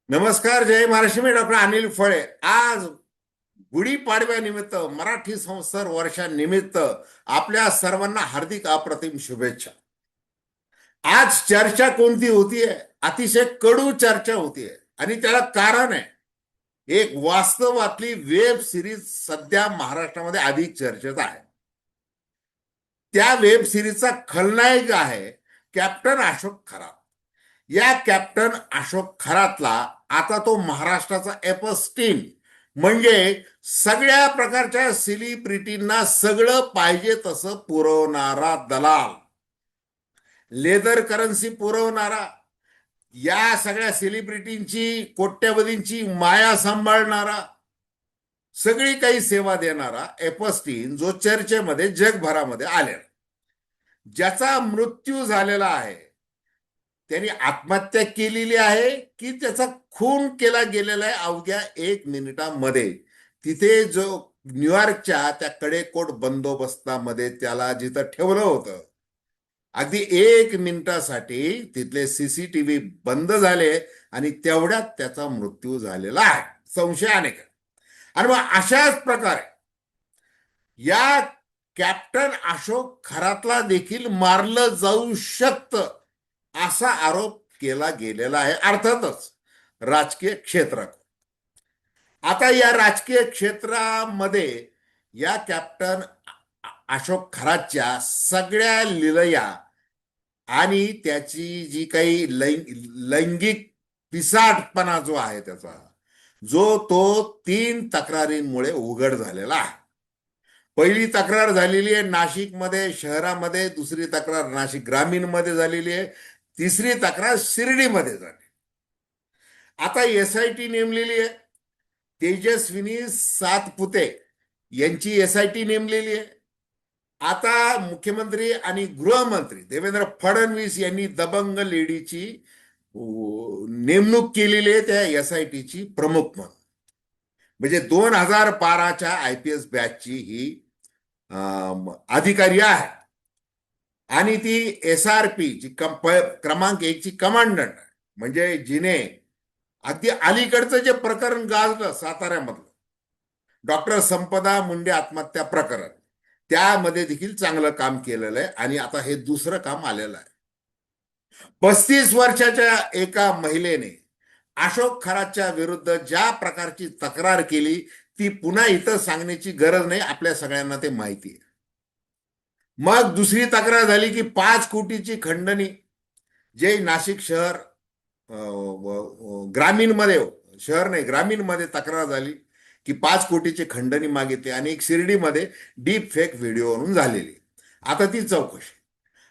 नमस्कार. जय महाराष्ट्र. मी डॉक्टर अनिल फळे. आज गुढीपाडव्यानिमित्त, मराठी संवत्सर वर्षानिमित्त आपल्या सर्वांना हार्दिक अप्रतिम शुभेच्छा. आज चर्चा कोणती होतीये? अतिशय कडू चर्चा होतीये आणि त्याला कारण आहे. एक वास्तवातली वेब सिरीज सध्या महाराष्ट्रामध्ये अधिक चर्चेत आहे. त्या वेब सिरीजचा खलनायक आहे कॅप्टन अशोक खरात. या कॅप्टन अशोक खरातला आता तो महाराष्ट्राचा एपस्टीन, म्हणजे सगळ्या प्रकारच्या सेलिब्रिटींना सगळं पाहिजे तसं पुरवणारा दलाल, लेदर करन्सी पुरवणारा, या सगळ्या सेलिब्रिटींची, कोट्यवधींची माया सांभाळणारा, सगळी काही सेवा देणारा एपस्टीन जो चर्चेमध्ये जगभरामध्ये आलेला, ज्याचा मृत्यू झालेला आहे. त्यांनी आत्महत्या केलेली आहे की त्याचा खून केला गेलेला आहे अवघ्या 1 मिनिटामध्ये. तिथे जो न्यूयॉर्कच्या त्या कडेकोट बंदोबस्तामध्ये त्याला जिथं ठेवलं होतं, अगदी 1 मिनिटासाठी तिथले सीसीटीव्ही बंद झाले आणि तेवढ्यात त्याचा मृत्यू झालेला आहे, संशयाने. आणि मग अशाच प्रकारे या कॅप्टन अशोक खरातला देखील मारलं जाऊ शकतं असा आरोप केला गेलेला आहे, अर्थातच राजकीय क्षेत्रात. आता या राजकीय क्षेत्रामध्ये या कॅप्टन अशोक खरातच्या सगळ्या लिलया आणि त्याची जी काही लैंगिक पिसाटपणा जो आहे त्याचा, तो 3 तक्रारींमुळे उघड झालेला आहे. पहिली तक्रार झालेली आहे नाशिकमध्ये शहरामध्ये, दुसरी तक्रार नाशिक ग्रामीण मध्ये झालेली आहे, तिसरी तक्रार शिर्डीमध्ये झाली. आता एसआयटी नेमलेली आहे. तेजस्विनी सातपुते यांची एसआयटी नेमलेली आहे. आता मुख्यमंत्री आणि गृहमंत्री देवेंद्र फडणवीस यांनी दबंग लेडीची नेमणूक केलेली आहे त्या एसआयटीची प्रमुख म्हणून. म्हणजे 2012च्या IPS बॅचची ही अधिकारी आहे आणि ती SRP ची क्रमांक 1 ची कमांडंट, म्हणजे जिने अगदी अलीकडचं जे प्रकरण गाजलं साताऱ्यामधलं, डॉक्टर संपदा मुंडे आत्महत्या प्रकरण, त्यामध्ये देखील चांगलं काम केलेलं आहे. आणि आता हे दुसरं काम आलेलं आहे. 35 वर्षाच्या एका महिलेने अशोक खरातच्या विरुद्ध ज्या प्रकारची तक्रार केली ती पुन्हा इथं सांगण्याची गरज नाही, आपल्या सगळ्यांना ते माहिती आहे. मग दुसरी तक्रार झाली की 5 कोटीची खंडणी, जे नाशिक शहर ग्रामीणमध्ये, शहर नाही ग्रामीणमध्ये तक्रार झाली की 5 कोटीची खंडणी मागितली आणि एक शिर्डीमध्ये डीप फेक व्हिडिओवरून झालेली. आता ती चौकशी.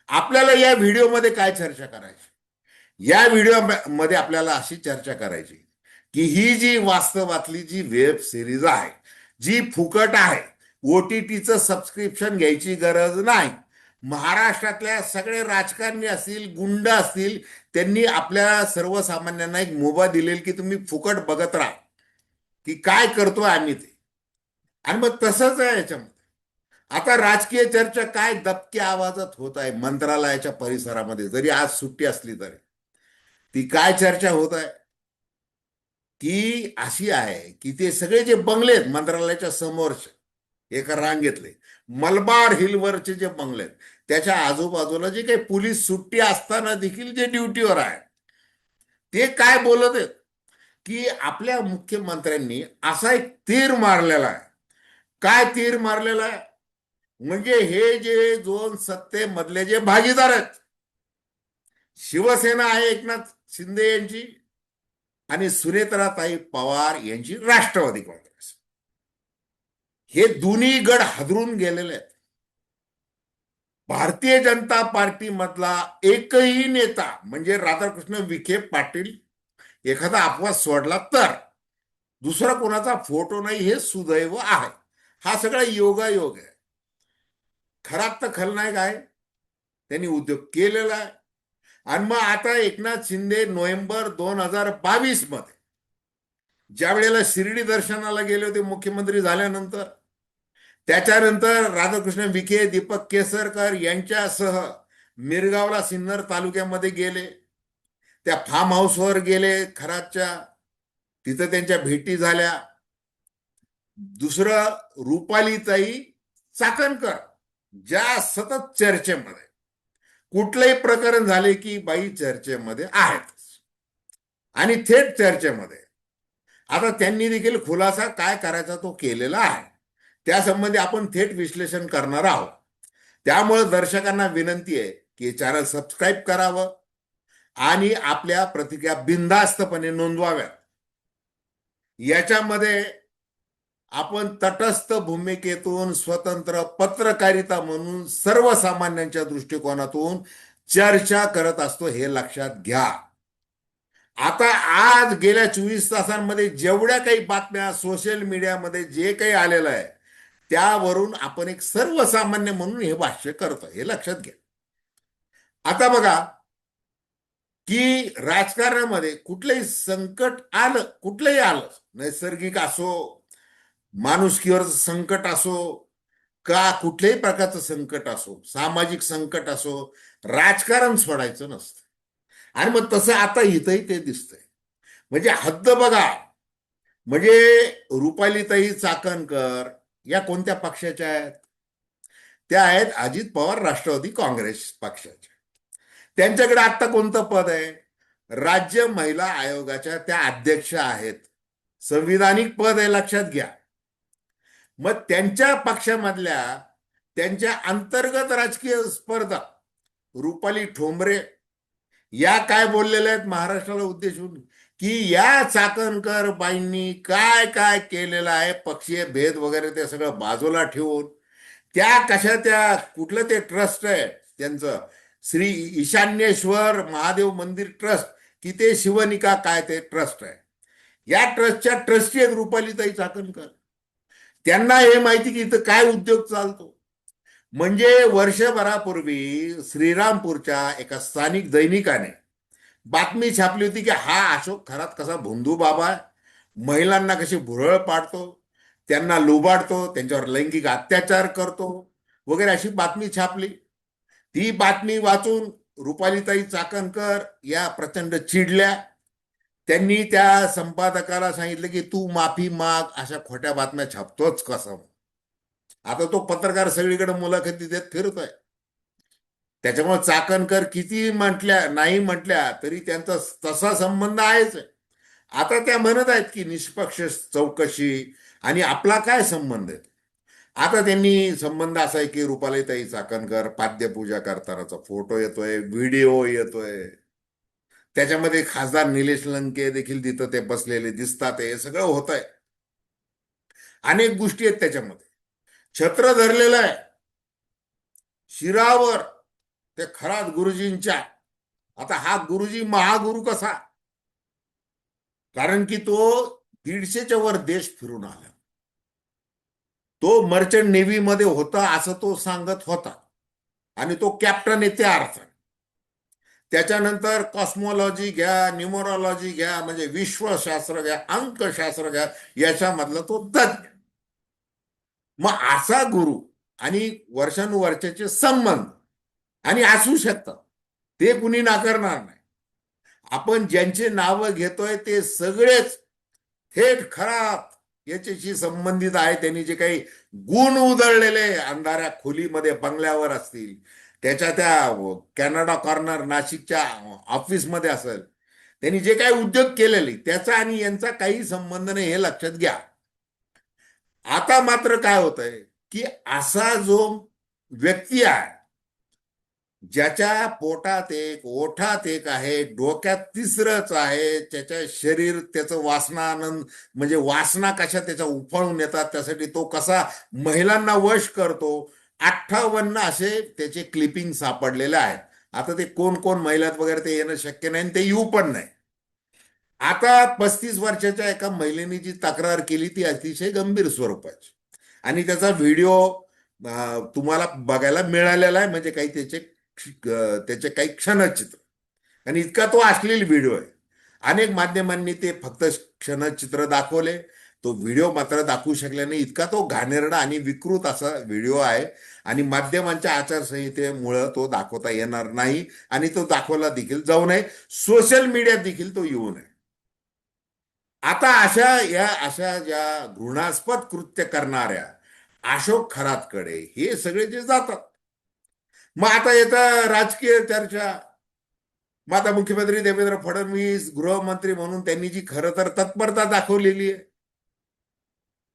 आपल्याला या व्हिडिओमध्ये काय चर्चा करायची? या व्हिडिओमध्ये आपल्याला अशी चर्चा करायची की ही जी वास्तवातली जी वेब सिरीज आहे, जी फुकट आहे, OTTचं सबस्क्रिप्शन घ्यायची गरज नाही. महाराष्ट्रातल्या सगळे राजकारणी असतील, गुंड असतील, त्यांनी आपल्या सर्वसामान्यांना एक मुभा दिलेली की तुम्ही फुकट बघत राहा की काय करतोय आम्ही ते. आणि मग तसंच आहे याच्यामध्ये. आता राजकीय चर्चा काय दबक्या आवाजात होत आहे मंत्रालयाच्या परिसरामध्ये, जरी आज सुट्टी असली तरी. ती काय चर्चा होत आहे की अशी आहे की ते सगळे जे बंगले आहेत मंत्रालयाच्या समोरचे एका रांगेतले, मलबार हिलवरचे जे बंगले आहेत, त्याच्या आजूबाजूला जे काही पोलीस सुट्टी असताना देखील जे ड्युटीवर आहे, ते काय बोलत आहेत की आपल्या मुख्यमंत्र्यांनी असा एक तीर मारलेला आहे. काय तीर मारलेला आहे? म्हणजे हे जे 2 सत्तेमधले जे भागीदार आहेत, शिवसेना आहे एकनाथ शिंदे यांची आणि सुनेत्राताई पवार यांची राष्ट्रवादी काँग्रेस, हे दोन्ही गड हादरून गेलेले आहेत. भारतीय जनता पार्टी मधला एकही नेता, म्हणजे राधाकृष्ण विखे पाटील एखादा अपवाद सोडला तर दुसरा कोणाचा फोटो नाही, हे सुदैव आहे. हा सगळा योगायोग आहे. खरात तर खलनायक आहे, त्यांनी उद्योग केलेला आहे. आणि मग आता एकनाथ शिंदे नोव्हेंबर 2022 मध्ये ज्या वेळेला शिर्डी दर्शनाला गेले होते मुख्यमंत्री झाल्यानंतर, त्याच्यानंतर राधाकृष्ण विखे, दीपक केसरकर यांच्यासह मिरगावला सिन्नर तालुक्यामध्ये गेले, त्या फार्म हाऊसवर गेले खरातच्या. तिथं त्यांच्या भेटी झाल्या. दुसरं, रुपालीताई चाकणकर ज्या सतत चर्चेमध्ये, कुठलंही प्रकरण झाले की बाई चर्चेमध्ये आहेत आणि थेट चर्चेमध्ये. आता त्यांनी देखील खुलासा काय करायचा तो केलेला आहे, त्यासंबंधी आपण थेट विश्लेषण करणार आहोत. त्यामुळे दर्शकांना विनंती आहे की चॅनल सबस्क्राईब करावं आणि आपल्या प्रतिक्रिया बिनधास्तपणे नोंदवाव्यात. याच्यामध्ये आपण तटस्थ भूमिकेतून, स्वतंत्र पत्रकारिता म्हणून, सर्वसामान्यांच्या दृष्टिकोनातून चर्चा करत असतो, हे लक्षात घ्या. आता आज गेल्या 24 तासांमध्ये जेवढ्या काही बातम्या सोशल मीडियामध्ये जे काही आलेलं आहे, त्यावरून आपण एक सर्वसामान्य म्हणून हे भाष्य करतो, हे लक्षात घ्या. आता बघा की राजकारणामध्ये कुठलंही संकट आलं, कुठलंही आलं, नैसर्गिक असो, माणुसकीवरचं संकट असो, का कुठल्याही प्रकारचं संकट असो, सामाजिक संकट असो, राजकारण सोडायचं नसतं. आणि मग तसं आता इथंही ते दिसतंय. म्हणजे हद्द बघा. म्हणजे रुपालीताई चाकणकर या कोणत्या पक्षाच्या आहेत? त्या आहेत अजित पवार राष्ट्रवादी काँग्रेस पक्षाच्या. त्यांच्याकडे आता कोणतं पद आहे? राज्य महिला आयोगाच्या त्या अध्यक्ष आहेत. संविधानिक पद आहे, लक्षात घ्या. मग त्यांच्या पक्षामधल्या त्यांच्या अंतर्गत राजकीय स्पर्धा रुपाली ठोंबरे या काय बोललेल्या आहेत महाराष्ट्राला उद्देशून, की या चाकणकर बाईंनी काय काय केलेलं आहे, पक्षीय भेद वगैरे ते सगळं बाजूला ठेवून, त्या कशा, त्या कुठलं ते ट्रस्ट आहे त्यांचं, श्री ईशान्येश्वर महादेव मंदिर ट्रस्ट, की ते शिवनिका काय ते ट्रस्ट आहे, या ट्रस्टच्या ट्रस्टी आहेत रुपालीताई चाकणकर. त्यांना हे माहिती की इथं काय उद्योग चालतो. म्हणजे वर्षभरापूर्वी श्रीरामपूरच्या एका स्थानिक दैनिकाने बातमी छापली होती की हा अशोक खरात कसा भोंदू बाबा आहे, महिलांना कशी भुरळ पाडतो, त्यांना लुबाडतो, त्यांच्यावर लैंगिक अत्याचार करतो वगैरे, अशी बातमी छापली. ती बातमी वाचून रुपालीताई चाकणकर या प्रचंड चिडल्या. त्यांनी त्या संपादकाला सांगितलं की तू माफी माग, अशा खोट्या बातम्या छापतोच कसं. आता तो पत्रकार सगळीकडे मुलाखती देत फिरतोय. त्याच्यामुळे चाकणकर किती नाही म्हटल्या तरी त्यांचा तसा संबंध आहेच. आता त्या म्हणत आहेत की निष्पक्ष चौकशी, आणि आपला काय संबंध आहे. आता त्यांनी संबंध असा आहे की रुपालीताई चाकणकर पाद्यपूजा करतानाचा फोटो येतोय, व्हिडिओ येतोय, त्याच्यामध्ये खासदार निलेश लंके देखील तिथं ते बसलेले दिसतात, हे सगळं होत आहे. अनेक गोष्टी आहेत त्याच्यामध्ये. छत्र धरलेलं आहे शिरावर ते खरात गुरुजींच्या. आता हा गुरुजी महागुरु कसा? कारण की तो 150च्या वर देश फिरून आला. तो मर्चंट नेव्ही मध्ये होता असं तो सांगत होता, आणि तो कॅप्टन आहे त्या अर्थाने. त्याच्यानंतर कॉस्मॉलॉजी घ्या, न्यूमरोलॉजी घ्या, म्हणजे विश्वशास्त्र घ्या, अंकशास्त्र घ्या, याच्यामधला तो तज्ञ. मग असा गुरु आणि वर्षानुवर्षाचे संबंध आणि असू शकतात, ते कुणी नाकारणार नाही. आपण ज्यांचे नाव घेतोय ते सगळेच थेट खरात याच्याशी संबंधित आहे. त्यांनी जे काही गुण उधळलेले अंधाऱ्या खोलीमध्ये बंगल्यावर असतील, त्याच्या त्या कॅनडा कॉर्नर नाशिकच्या ऑफिसमध्ये असेल, त्यांनी जे काही उद्योग केलेले त्याचा आणि यांचा काही संबंध नाही, हे लक्षात घ्या. आता मात्र काय होतंय की असा जो व्यक्ती आहे, ज्याच्या पोटात एक, ओठात एक आहे, डोक्यात तिसरंच आहे, त्याच्या शरीर, त्याचं वासनानंद म्हणजे वासना कशा त्याच्या उफाळून येतात, त्यासाठी तो कसा महिलांना वश करतो, 58 असे त्याचे क्लिपिंग सापडलेले आहेत. आता ते कोण कोण महिलात वगैरे ते येणं शक्य नाही, ते येऊ पण नाही. आता 35 वर्षाच्या एका महिलेने जी तक्रार केली ती अतिशय गंभीर स्वरूपाची, आणि त्याचा व्हिडिओ तुम्हाला बघायला मिळालेला आहे. म्हणजे काही त्याचे काही क्षणचित्र, आणि इतका तो अश्लील व्हिडिओ आहे. अनेक माध्यमांनी ते फक्त क्षणचित्र दाखवले, तो व्हिडिओ मात्र दाखवू शकले नाही. इतका तो घाणेरडा आणि विकृत असा व्हिडिओ आहे, आणि माध्यमांच्या आचारसंहितेमुळे तो दाखवता येणार नाही, आणि तो दाखवला देखील जाऊ नये, सोशल मीडियात देखील तो येऊ नये. आता अशा ज्या घृणास्पद कृत्य करणाऱ्या अशोक खरातकडे हे सगळे जे जातात, मग आता येतं राजकीय चर्चा. मग आता मुख्यमंत्री देवेंद्र फडणवीस गृहमंत्री म्हणून त्यांनी जी खरं तर तत्परता दाखवलेली आहे,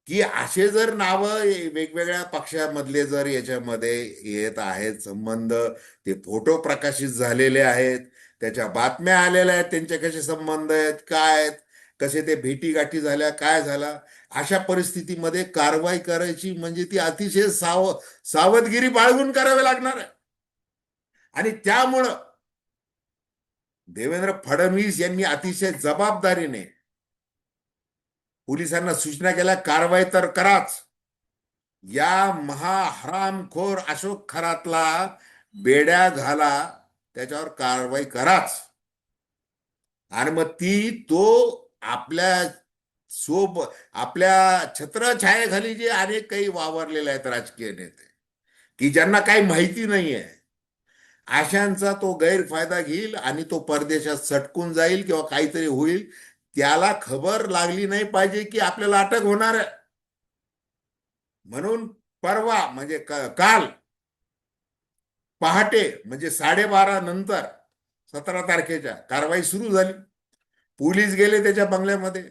की असे जर नाव वेगवेगळ्या पक्षामधले जर याच्यामध्ये येत आहेत संबंध, ते फोटो प्रकाशित झालेले आहेत, त्याच्या बातम्या आलेल्या आहेत, त्यांचे कसे संबंध आहेत, काय आहेत, कसे ते भेटीगाठी झाल्या, काय झाला, अशा परिस्थितीमध्ये कारवाई करायची म्हणजे ती अतिशय सावधगिरी बाळगून करावी लागणार आहे. आणि त्यामुळं देवेंद्र फडणवीस यांनी अतिशय जबाबदारीने पोलिसांना सूचना केल्या, कारवाई तर कराच, या महाहरामखोर अशोक खरातला बेड्या घाला, त्याच्यावर कारवाई कराच. आणि मग तो आपल्या आपल्या छत्रछायेखाली जे अनेक काही वावरलेले आहेत राजकीय नेते, की ज्यांना काही माहिती नाहीये, अशांचा तो गैरफायदा घेईल आणि तो परदेशात सटकून जाईल किंवा काहीतरी होईल. त्याला खबर लागली नाही पाहिजे की आपल्याला अटक होणार आहे. म्हणून परवा म्हणजे काल पहाटे म्हणजे 12:30 नंतर 17 तारखेच्या कारवाई सुरू झाली. पोलीस गेले त्याच्या बंगल्यामध्ये,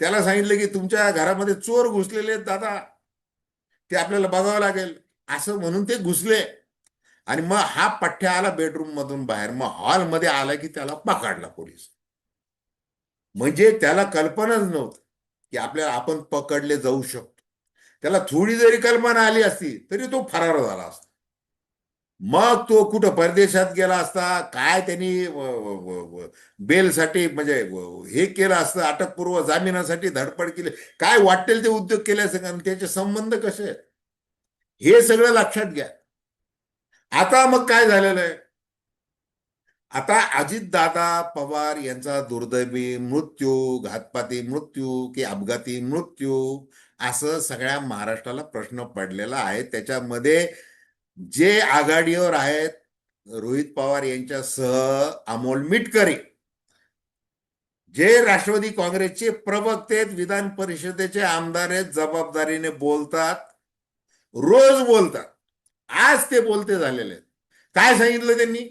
त्याला सांगितलं की तुमच्या घरामध्ये चोर घुसलेले आहेत दादा, ते आपल्याला बघावं लागेल, असं म्हणून ते घुसले. आणि मग हा पठ्ठ्या आला बेडरूम मधून बाहेर, मग हॉलमध्ये आला की त्याला पकडला पोलीस. म्हणजे त्याला कल्पनाच नव्हती की आपल्याला आपण पकडले जाऊ शकतो. त्याला थोडी जरी कल्पना आली असती तरी तो फरार झाला असता. मग तो कुठं परदेशात गेला असता, काय त्यांनी बेलसाठी म्हणजे हे केलं असतं, अटकपूर्व जामिनासाठी धडपड केली, काय वाटेल ते उद्योग केले असते, कारण त्याचे संबंध कसे आहेत हे सगळं लक्षात घ्या. आता मग काय झालेलं आहे, आता अजितदादा पवार यांचा दुर्दैवी मृत्यू, घातपाती मृत्यू की अपघाती मृत्यू, असं सगळ्या महाराष्ट्राला प्रश्न पडलेला आहे. त्याच्यामध्ये जे आघाडीवर आहेत, रोहित पवार यांच्यासह अमोल मिटकरी, जे राष्ट्रवादी काँग्रेसचे प्रवक्ते आहेत, विधान परिषदेचे आमदार आहेत, जबाबदारीने बोलतात, रोज बोलतात. आज ते बोलते झालेले आहेत. काय सांगितलं त्यांनी?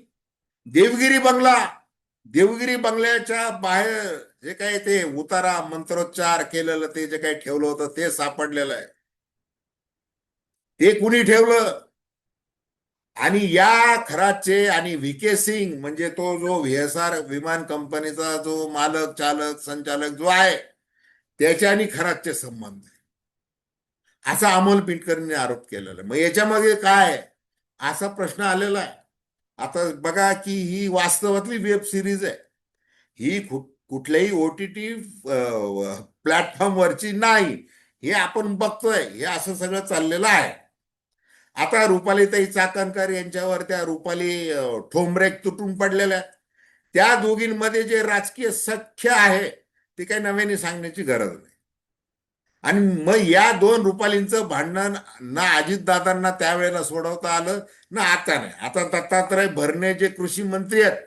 देवगिरी बंगला, देवगिरी बंगल्याच्या बाहेर जे काही ते उतारा मंत्रोच्चार केलेलं, ते जे काही ठेवलं होतं ते सापडलेलं आहे. ते कुणी ठेवलं? आणि या खराचे आणि व्ही के सिंग म्हणजे तो जो व्हीएसआर विमान कंपनीचा जो मालक चालक संचालक जो आहे, त्याच्या आणि खराचे संबंध आहे, असा अमोल पिटकरने आरोप केलेला. मग याच्यामध्ये काय असा प्रश्न आलेला आहे. आता बघा की ही वास्तवातली वेब सिरीज आहे, ही कुठल्याही ओटीटी प्लॅटफॉर्मवरची नाही, हे आपण बघतोय, हे असं सगळं चाललेलं आहे. आता रुपालीताई चाकणकर यांच्यावर त्या रुपाली ठोंबरे तुटून पडलेल्या आहेत. त्या दोघींमध्ये जे राजकीय सख्य आहे ते काही नव्याने सांगण्याची गरज नाही. आणि मग या दोन रुपालींचं भांडण ना अजितदादांना त्यावेळेला सोडवता आलं, ना आता नाही. आता दत्तात्रय भरणे जे कृषी मंत्री आहेत,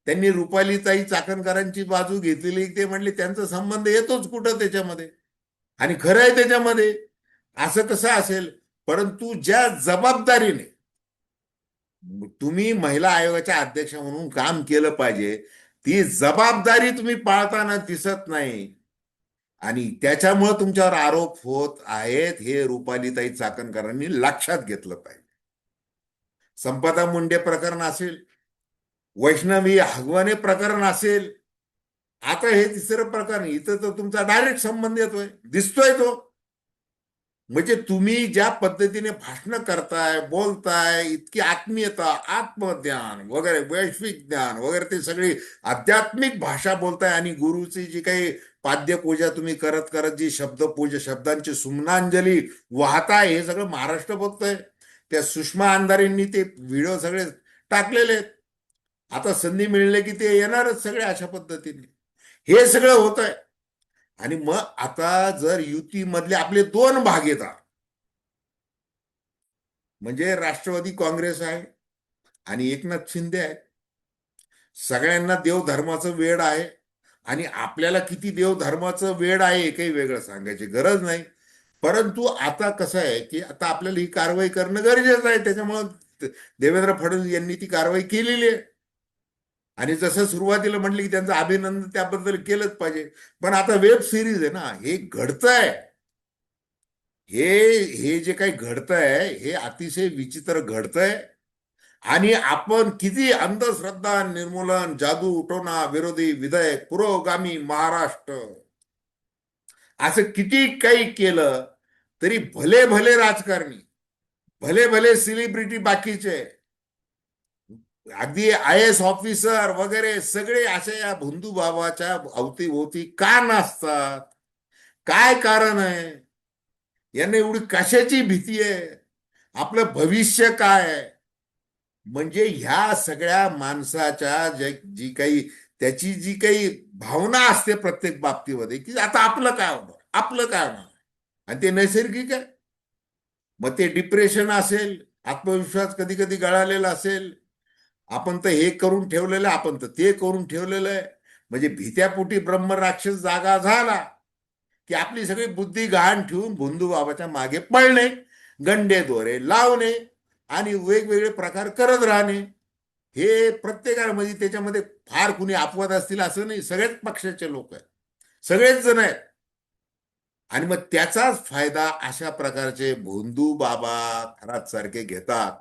त्यांनी रुपालीताई चाकणकरांची बाजू घेतलेली. ते म्हणले त्यांचा संबंध येतोच कुठं त्याच्यामध्ये, आणि खरं आहे त्याच्यामध्ये, असं कसं असेल. परंतु ज्या जबाबदारीने तुम्ही महिला आयोगाच्या अध्यक्ष म्हणून काम केलं पाहिजे, ती जबाबदारी तुम्ही पाळताना दिसत नाही. आणि त्याच्यामुळे तुमच्यावर आरोप होत आहेत, हे रुपालीताई चाकणकरांनी लक्षात घेतलं पाहिजे. संपदा मुंडे प्रकरण असेल, वैष्णवी हगवणे प्रकरण असेल, आता हे तिसरं प्रकरण, इथं तर तुमचा डायरेक्ट संबंध येतोय, दिसतोय तो. म्हणजे तुम्ही ज्या पद्धतीने भाषण करताय, बोलताय, इतकी आत्मीयता, आत्मज्ञान वगैरे, वैश्विक ज्ञान वगैरे, ते सगळी आध्यात्मिक भाषा बोलताय, आणि गुरुची जी काही पाद्यपूजा तुम्ही करत करत जी शब्दपूजा, शब्दांची सुमनांजली वाहताय, हे सगळं महाराष्ट्र बघतोय. त्या सुषमा अंधारेंनी ते व्हिडिओ सगळे टाकलेले आहेत. आता संधी मिळले की ते येणारच सगळे अशा पद्धतीने. हे सगळं होत आहे. आणि मग आता जर युतीमधले आपले दोन भागीदार म्हणजे राष्ट्रवादी काँग्रेस आहे आणि एकनाथ शिंदे आहे, सगळ्यांना देवधर्माचं वेड आहे. आणि आपल्याला किती देवधर्माचं वेड आहे हे काही वेगळं सांगायची गरज नाही. परंतु आता कसं आहे की आता आपल्याला ही कारवाई करणं गरजेचं आहे. त्याच्यामुळं देवेंद्र फडणवीस यांनी ती कारवाई केलेली आहे. आणि जसं सुरुवातीला म्हटलं की त्यांचं अभिनंदन त्याबद्दल केलंच पाहिजे. पण आता वेब सिरीज आहे ना, हे घडतंय, हे हे जे काही घडतंय हे अतिशय विचित्र घडतंय. आणि आपण किती अंधश्रद्धा निर्मूलन, जादू उठवणा विरोधी विधेयक, पुरोगामी महाराष्ट्र असं किती काही केलं तरी भले भले राजकारणी, भले भले सेलिब्रिटी बाकीचे, अगदी IAS ऑफिसर वगैरे सगळे अशा या भोंदू बाबाच्या अवतीभोवती का नसतात? काय कारण आहे? यांना एवढी कशाची भीती आहे? आपलं भविष्य काय आहे? म्हणजे ह्या सगळ्या माणसाच्या जी काही त्याची जी काही भावना असते प्रत्येक बाबतीमध्ये की आता आपलं काय होणार, आपलं काय होणार, आणि ते नैसर्गिक आहे. मग ते डिप्रेशन असेल, आत्मविश्वास कधी कधी गळालेला असेल, आपण तर हे करून ठेवलेलं आहे, आपण तर ते करून ठेवलेलं आहे. म्हणजे भीत्यापोटी ब्रह्मराक्षस जागा झाला की आपली सगळी बुद्धी गहाण ठेवून भोंदू बाबाच्या मागे पळणे, गंडे दोरे लावणे आणि वेगवेगळे प्रकार करत राहणे. हे प्रत्येकाला म्हणजे त्याच्यामध्ये फार कुणी अपवाद असतील असं नाही, सगळ्याच पक्षाचे लोक आहेत, सगळेच जण आहेत. आणि मग त्याचाच फायदा अशा प्रकारचे भोंदू बाबा खरात सारखे घेतात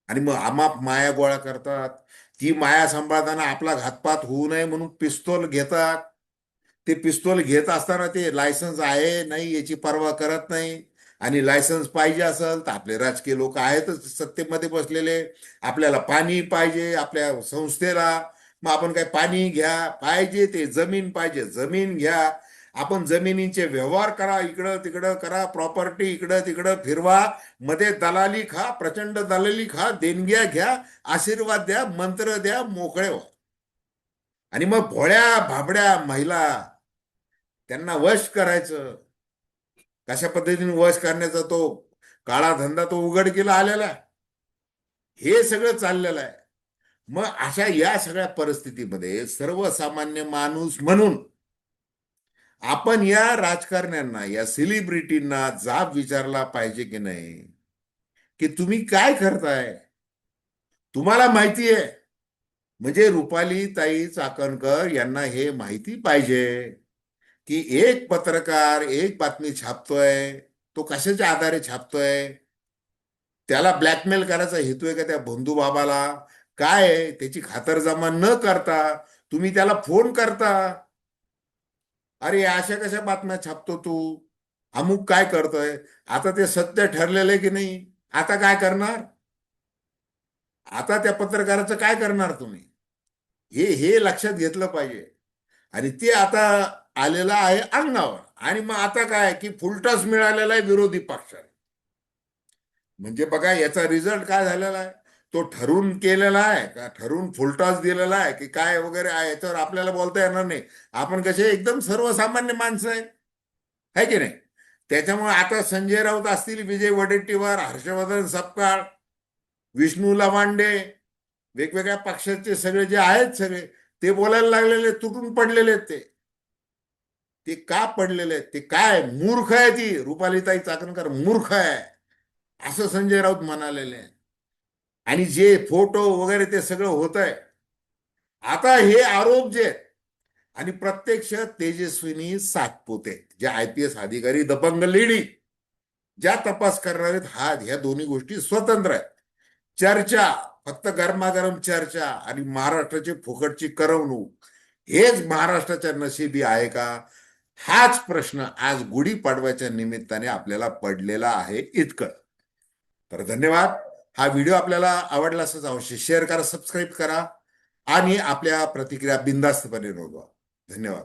आणि मग अमाप माया गोळा करतात. ती माया सांभाळताना आपला घातपात होऊ नये म्हणून पिस्तूल घेतात. ते पिस्तूल घेत असताना ते लायसन्स आहे नाही याची पर्वा करत नाही. आणि लायसन्स पाहिजे असेल तर आपले राजकीय लोक आहेतच सत्तेमध्ये बसलेले, आपल्याला पाणी पाहिजे आपल्या संस्थेला, मग आपण काय पाणी घ्या, पाहिजे ते जमीन पाहिजे जमीन घ्या. आपण जमिनीचे व्यवहार करा, इकडं तिकडं करा, प्रॉपर्टी इकडं तिकडं फिरवा, मध्ये दलाली खा, प्रचंड दलाली खा, देणग्या घ्या, आशीर्वाद द्या, मंत्र द्या, मोकळे व्हा. आणि मग भोळ्या भाबड्या महिला त्यांना वश करायचं. कशा पद्धतीने वश करण्याचा तो काळा धंदा तो उघडकीला आलेला आहे. हे सगळं चाललेलं आहे. मग अशा या सगळ्या परिस्थितीमध्ये सर्वसामान्य माणूस म्हणून आपण या राजकारण्यांना, या सेलिब्रिटींना जाब विचारला पाहिजे की नाही की तुम्ही काय करताय? तुम्हाला माहिती आहे, म्हणजे रुपाली ताई चाकणकर यांना हे माहिती पाहिजे की एक पत्रकार एक बातमी छापतोय, तो कशाच्या आधारे छापतोय, त्याला ब्लॅकमेल करायचा हेतू आहे का त्या भोंदू बाबाला? काय आहे त्याची खातरजमा न करता तुम्ही त्याला फोन करता, अरे अशा कशा बातम्या छापतो तू, अमुक काय करतोय? आता ते सत्य ठरलेलं आहे की नाही? आता काय करणार? आता त्या पत्रकाराचं काय करणार तुम्ही? हे हे लक्षात घेतलं पाहिजे. आणि ते आता आलेलं आहे अंगणावर. आणि मग आता काय की फुलटॉस मिळालेला आहे विरोधी पक्षाला. म्हणजे बघा याचा रिझल्ट काय झालेला आहे. तो ठरून केलेला आहे का, ठरून फुलटॉस दिलेला आहे की काय वगैरे आहे, याच्यावर आपल्याला बोलता येणार नाही. आपण कसे एकदम सर्वसामान्य माणसं आहे की नाही? त्याच्यामुळे आता संजय राऊत असतील, विजय वडेट्टीवार, हर्षवर्धन सपकाळ, विष्णू लवांडे, वेगवेगळ्या पक्षाचे सगळे जे आहेत सगळे ते बोलायला लागलेले, तुटून पडलेले आहेत. ते ते का पडलेले आहेत? ते काय मूर्ख आहे, ती रुपालीताई चाकणकर मूर्ख आहे असं संजय राऊत म्हणालेले आहे. आणि जे फोटो वगैरे ते सगळं होत आहे. आता हे आरोप जे आहेत, आणि प्रत्यक्ष तेजस्विनी सातपुते जे IPS अधिकारी, दबंग लेडी, ज्या तपास करणार आहेत, ह्या दोन्ही गोष्टी स्वतंत्र आहेत. चर्चा, फक्त गरमागरम चर्चा आणि महाराष्ट्राची फुकटची करवणूक हेच महाराष्ट्राच्या नशिबी आहे का? हाच प्रश्न आज गुढीपाडव्याच्या निमित्ताने आपल्याला पडलेला आहे इतकं. तर धन्यवाद. हा व्हिडिओ आपल्याला आवडला असेल अवश्य शेअर करा, सबस्क्राईब करा आणि आपल्या प्रतिक्रिया बिनधास्तपणे नोंदवा. धन्यवाद.